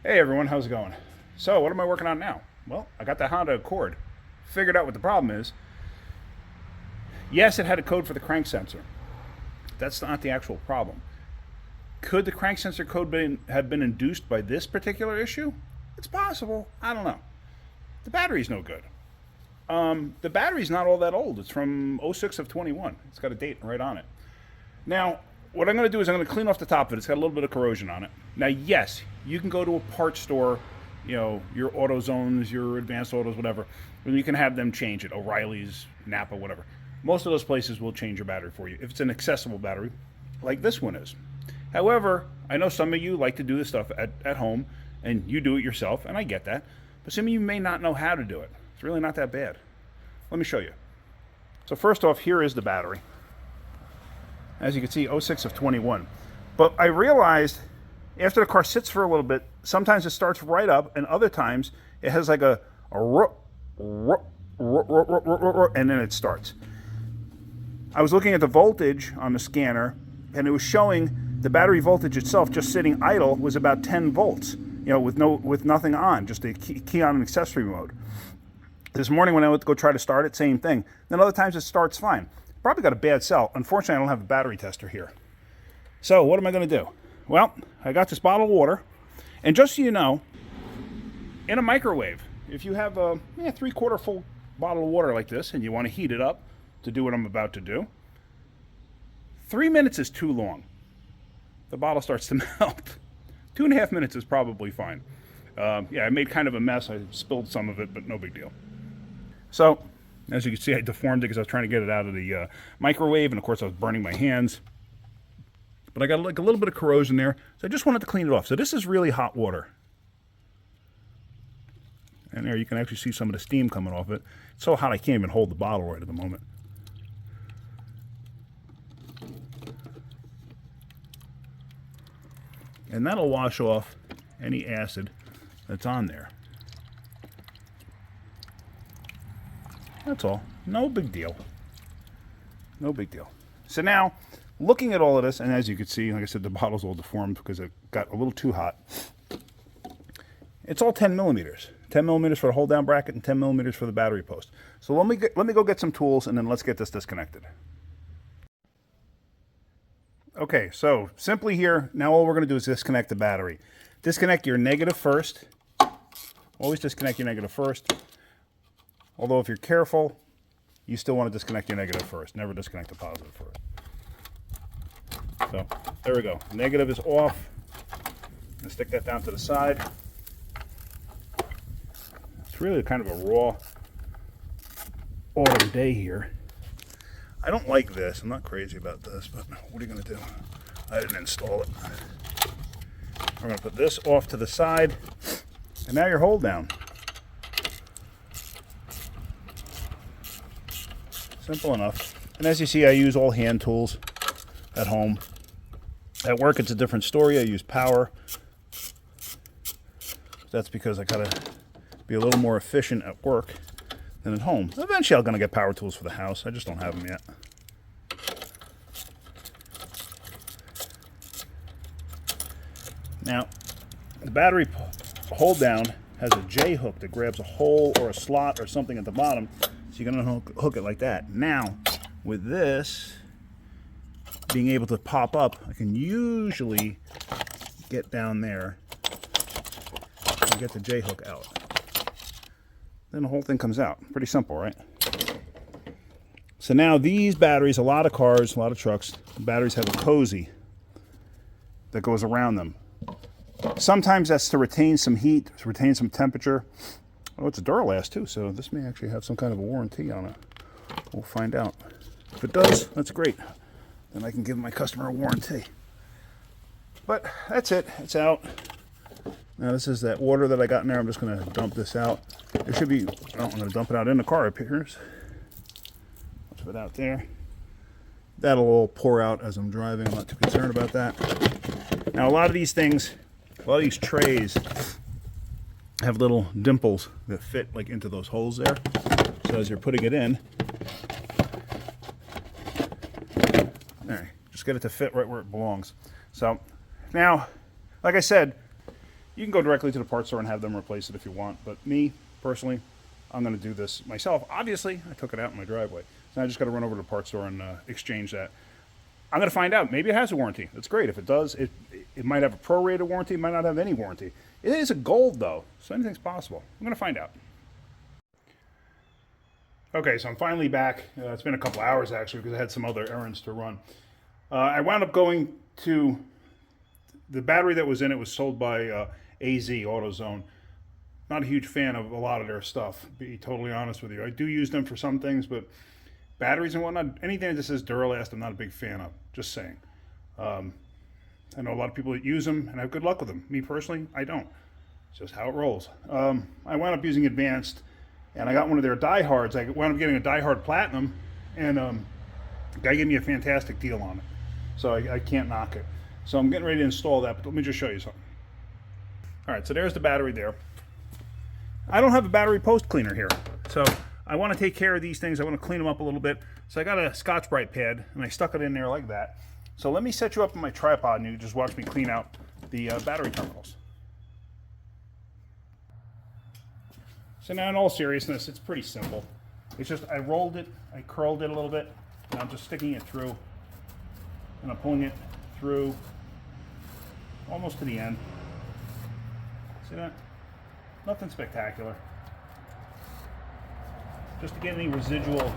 Hey everyone, how's it going? So, what am I working on now? Well, I got the Honda Accord. Figured out what the problem is. Yes, it had a code for the crank sensor. That's not the actual problem. Could the crank sensor code have been induced by this particular issue? It's possible. I don't know. The battery's no good. The battery's not all that old. It's from '06 of 21. It's got a date right on it. Now, what I'm going to do is I'm going to clean off the top of it. It's got a little bit of corrosion on it. Now, yes, you can go to a parts store, your AutoZones, your Advanced Autos, whatever, and you can have them change it. O'Reilly's, Napa, whatever. Most of those places will change your battery for you if it's an accessible battery, like this one is. However, I know some of you like to do this stuff at home, and you do it yourself, and I get that. But some of you may not know how to do it. It's really not that bad. Let me show you. So first off, here is the battery. As you can see, '06 of 21. But I realized after the car sits for a little bit, sometimes it starts right up, and other times it has like a and then it starts. I was looking at the voltage on the scanner, and it was showing the battery voltage itself just sitting idle was about 10 volts, with nothing on, just a key on an accessory mode. This morning when I went to go try to start it, same thing. Then other times it starts fine. Probably got a bad cell. Unfortunately, I don't have a battery tester here. So what am I going to do? Well, I got this bottle of water, and just so you know, in a microwave, if you have a 3/4 full bottle of water like this and you want to heat it up to do what I'm about to do, 3 minutes is too long. The bottle starts to melt. 2.5 minutes is probably fine. I made kind of a mess. I spilled some of it, but no big deal. So, as you can see, I deformed it because I was trying to get it out of the microwave, and of course I was burning my hands. But I got like a little bit of corrosion there, so I just wanted to clean it off. So this is really hot water. And there you can actually see some of the steam coming off it. It's so hot I can't even hold the bottle right at the moment. And that'll wash off any acid that's on there. That's all. No big deal. No big deal. So now, looking at all of this, and as you can see, like I said, the bottle's all deformed because it got a little too hot. It's all 10 millimeters. 10 millimeters for the hold down bracket and 10 millimeters for the battery post. So let me go get some tools, and then let's get this disconnected. Okay, so simply here, now all we're going to do is disconnect the battery. Disconnect your negative first. Always disconnect your negative first. Although if you're careful, you still want to disconnect your negative first. Never disconnect the positive first. So there we go. Negative is off. And stick that down to the side. It's really kind of a raw autumn day here. I don't like this. I'm not crazy about this, but what are you going to do? I didn't install it. We're going to put this off to the side, and now your hold down. Simple enough. And as you see, I use all hand tools at home. At work, it's a different story. I use power. That's because I gotta be a little more efficient at work than at home. Eventually, I'm gonna get power tools for the house. I just don't have them yet. Now, the battery hold down has a J hook that grabs a hole or a slot or something at the bottom. So you're going to hook it like that. Now, with this being able to pop up, I can usually get down there and get the J hook out. Then the whole thing comes out. Pretty simple, right? So now these batteries, a lot of cars, a lot of trucks, batteries have a cozy that goes around them. Sometimes that's to retain some heat, to retain some temperature. Oh, it's a Duralast too, so this may actually have some kind of a warranty on it. We'll find out. If it does, that's great. Then I can give my customer a warranty. But that's it. It's out. Now this is that water that I got in there. I'm just going to dump this out. There should be, I'm going to dump it out in the car, it appears. Let's put it out there. That'll all pour out as I'm driving. I'm not too concerned about that. Now a lot of these things, a lot of these trays have little dimples that fit like into those holes there. So as you're putting it in, there, just get it to fit right where it belongs. So now, like I said, You can go directly to the parts store and have them replace it if you want. But me, personally, I'm going to do this myself. Obviously, I took it out in my driveway. So I just got to run over to the parts store and exchange that. I'm going to find out. Maybe it has a warranty. That's great. If it does, it might have a prorated warranty. It might not have any warranty. It is a gold, though, so anything's possible. I'm going to find out. Okay, so I'm finally back. It's been a couple hours, actually, because I had some other errands to run. I wound up going to... The battery that was in it was sold by AZ, AutoZone. Not a huge fan of a lot of their stuff, to be totally honest with you. I do use them for some things, but batteries and whatnot, anything that says Duralast, I'm not a big fan of. Just saying. I know a lot of people that use them and have good luck with them. Me personally, I don't. It's just how it rolls. I wound up using Advanced, and I got one of their diehards. I wound up getting a diehard Platinum, and the guy gave me a fantastic deal on it. So I can't knock it. So I'm getting ready to install that, but let me just show you something. All right, so there's the battery there. I don't have a battery post cleaner here, so I want to take care of these things. I want to clean them up a little bit. So I got a Scotch-Brite pad, and I stuck it in there like that. So let me set you up on my tripod, and you just watch me clean out the battery terminals. So now, in all seriousness, it's pretty simple. It's just I rolled it, I curled it a little bit, and I'm just sticking it through, and I'm pulling it through almost to the end. See that? Nothing spectacular. Just to get any residual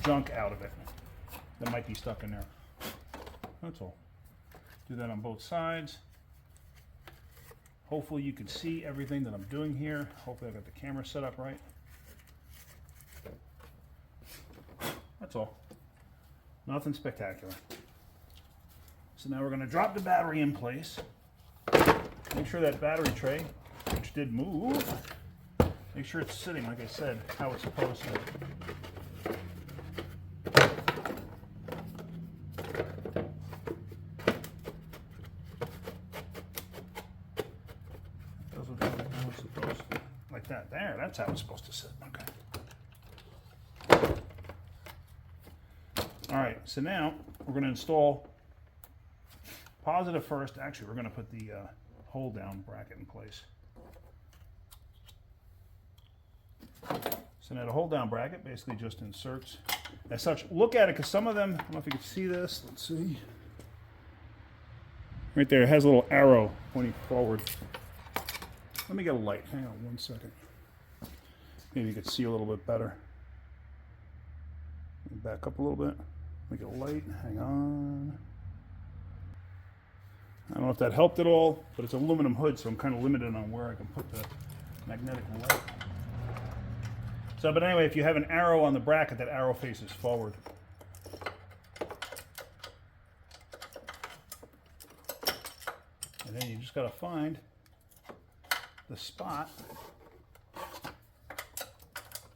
junk out of it that might be stuck in there. That's all. Do that on both sides. Hopefully you can see everything that I'm doing here. Hopefully I got the camera set up right. That's all. Nothing spectacular. So now we're going to drop the battery in place. Make sure that battery tray, which did move, make sure it's sitting, like I said, how it's supposed to. Doesn't how it's supposed to. Like that. There, that's how it's supposed to sit. Okay. All right, so now we're going to install positive first. Actually, we're going to put the hold down bracket in place. So now the hold down bracket basically just inserts as such. Look at it, because some of them, I don't know if you can see this. Let's see. Right there, it has a little arrow pointing forward. Let me get a light. Hang on 1 second. Maybe you can see a little bit better. Back up a little bit. Let me get a light. Hang on. I don't know if that helped at all, but it's an aluminum hood, so I'm kind of limited on where I can put the magnetic light. So, but anyway, if you have an arrow on the bracket, that arrow faces forward. And then you just got to find the spot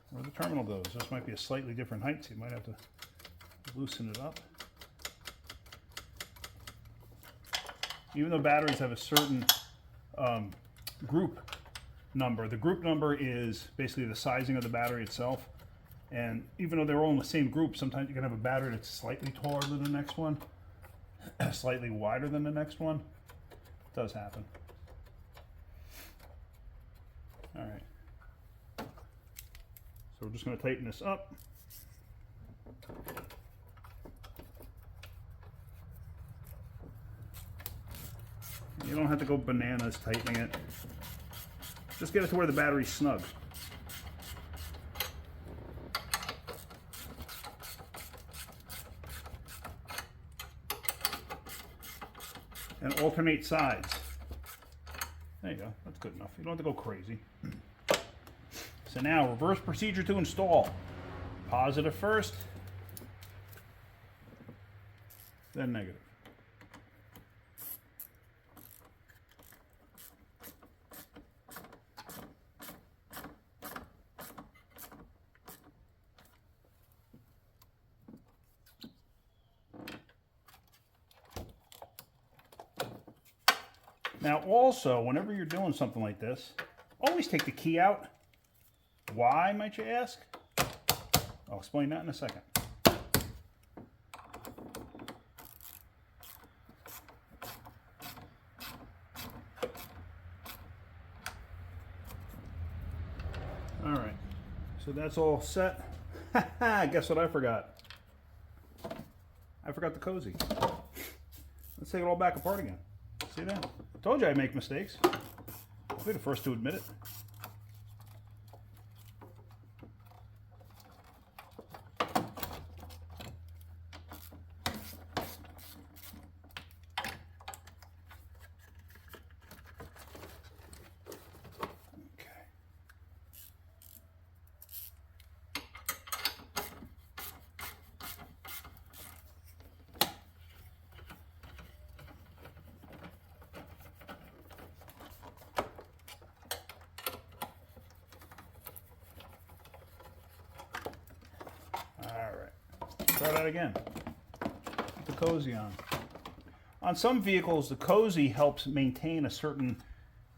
where the terminal goes. This might be a slightly different height, so you might have to loosen it up. Even though batteries have a certain group number, the group number is basically the sizing of the battery itself. And even though they're all in the same group, sometimes you can have a battery that's slightly taller than the next one, slightly wider than the next one. It does happen. All right. So we're just going to tighten this up. You don't have to go bananas tightening it. Just get it to where the battery's snug. And alternate sides. There you go. That's good enough. You don't have to go crazy. So now, reverse procedure to install. Positive first, then negative. Now also, whenever you're doing something like this, always take the key out. Why, might you ask? I'll explain that in a second. So that's all set. Guess what I forgot? I forgot the cozy. Let's take it all back apart again. See that? I told you I'd make mistakes. I'll be the first to admit it. Try that again. Put the cozy on. On some vehicles, the cozy helps maintain a certain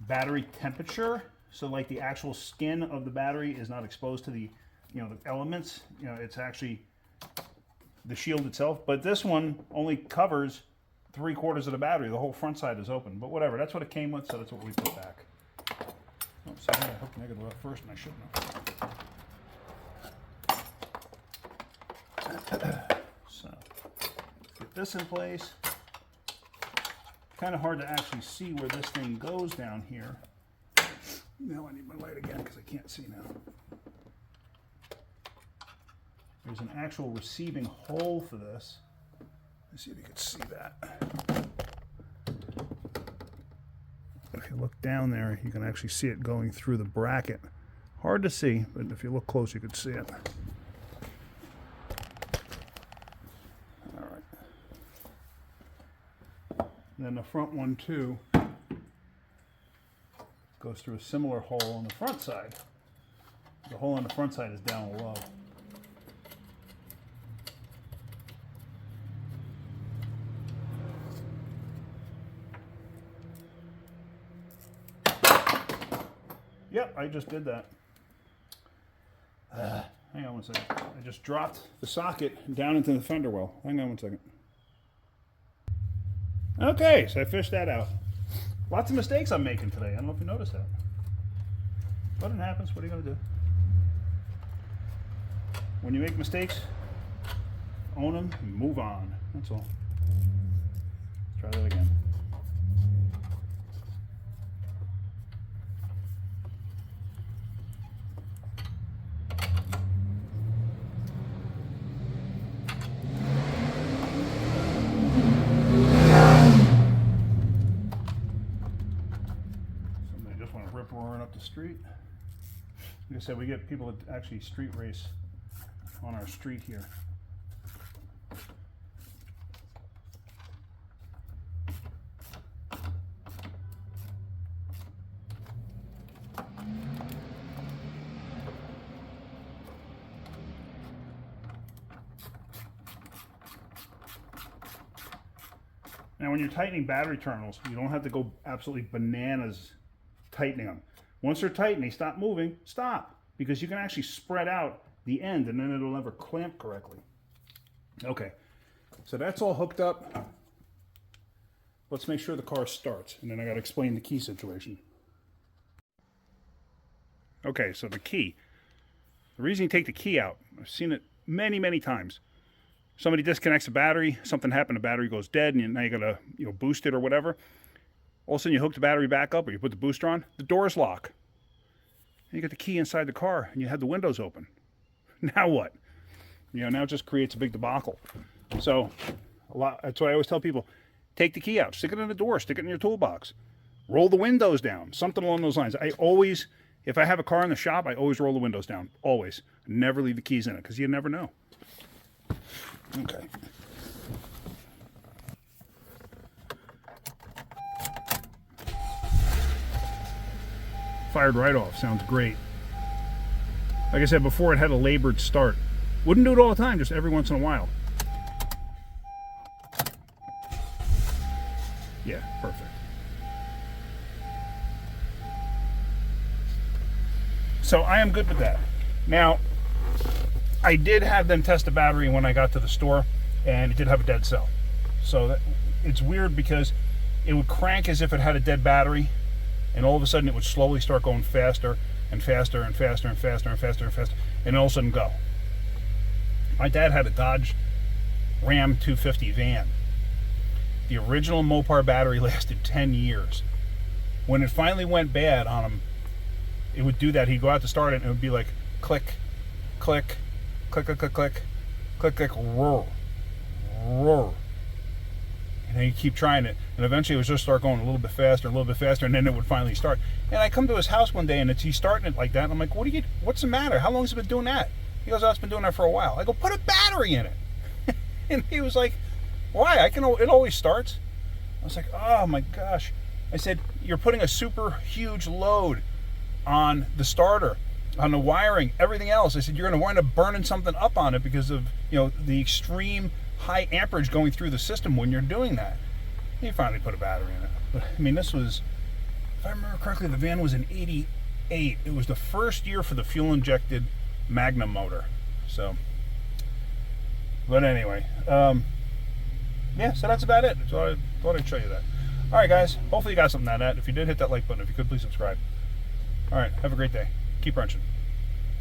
battery temperature, so like the actual skin of the battery is not exposed to the, the elements. It's actually the shield itself. But this one only covers 3/4 of the battery. The whole front side is open. But whatever, that's what it came with, so that's what we put back. Oh, sorry, I hooked negative up first, and I shouldn't have. So, get this in place. Kind of hard to actually see where this thing goes down here. Now I need my light again because I can't see now. There's an actual receiving hole for this. Let's see if you can see that. If you look down there, you can actually see it going through the bracket. Hard to see, but if you look close, you could see it. And then the front one too goes through a similar hole on the front side. The hole on the front side is down low. Yep, I just did that. Hang on one second. I just dropped the socket down into the fender well. Hang on one second. Okay, so I fished that out. Lots of mistakes I'm making today. I don't know if you noticed that. But it happens. What are you going to do? When you make mistakes, own them and move on. That's all. Let's try that again. Roaring up the street. Like I said, we get people that actually street race on our street here. Now when you're tightening battery terminals, you don't have to go absolutely bananas tightening them. Once they're tight and they stop moving, stop, because you can actually spread out the end and then it'll never clamp correctly. Okay, so that's all hooked up. Let's make sure the car starts, and then I got to explain the key situation. Okay, so the key. The reason you take the key out, I've seen it many, many times. Somebody disconnects the battery, something happened, the battery goes dead, and now you got to boost it or whatever. All of a sudden you hook the battery back up or you put the booster on, the doors lock. And you got the key inside the car and you had the windows open. Now what? Now it just creates a big debacle. So that's why I always tell people, take the key out, stick it in the door, stick it in your toolbox. Roll the windows down, something along those lines. I always, if I have a car in the shop, I always roll the windows down, always. Never leave the keys in it because you never know. Okay. Fired right off. Sounds great. Like I said before, it had a labored start. Wouldn't do it all the time, just every once in a while. Yeah, perfect. So I am good with that. Now, I did have them test the battery when I got to the store, and it did have a dead cell. So it's weird because it would crank as if it had a dead battery, and all of a sudden it would slowly start going faster and faster and faster and faster and faster and faster. and all of a sudden go. My dad had a Dodge Ram 250 van. The original Mopar battery lasted 10 years. When it finally went bad on him, it would do that. He'd go out to start it, and it would be like click, click, click, click, click, click, click, click, roar, roar. And then he'd keep trying it, and eventually it would just start going a little bit faster, and then it would finally start. And I come to his house one day, and he's starting it like that, and I'm like, what's the matter? How long has it been doing that? He goes, oh, it's been doing that for a while. I go, put a battery in it. And he was like, why? It always starts. I was like, oh my gosh. I said, you're putting a super huge load on the starter, on the wiring, everything else. I said, you're going to wind up burning something up on it because of, the extreme high amperage going through the system when you're doing that. He finally put a battery in it. But I mean, this was, if I remember correctly, the van was in '88. It was the first year for the fuel injected Magnum motor. So, but anyway, yeah, so that's about it. So I thought I'd show you that. All right, guys, hopefully you got something out of that. If you did, hit that like button. If you could, please subscribe. All right, have a great day. Keep wrenching.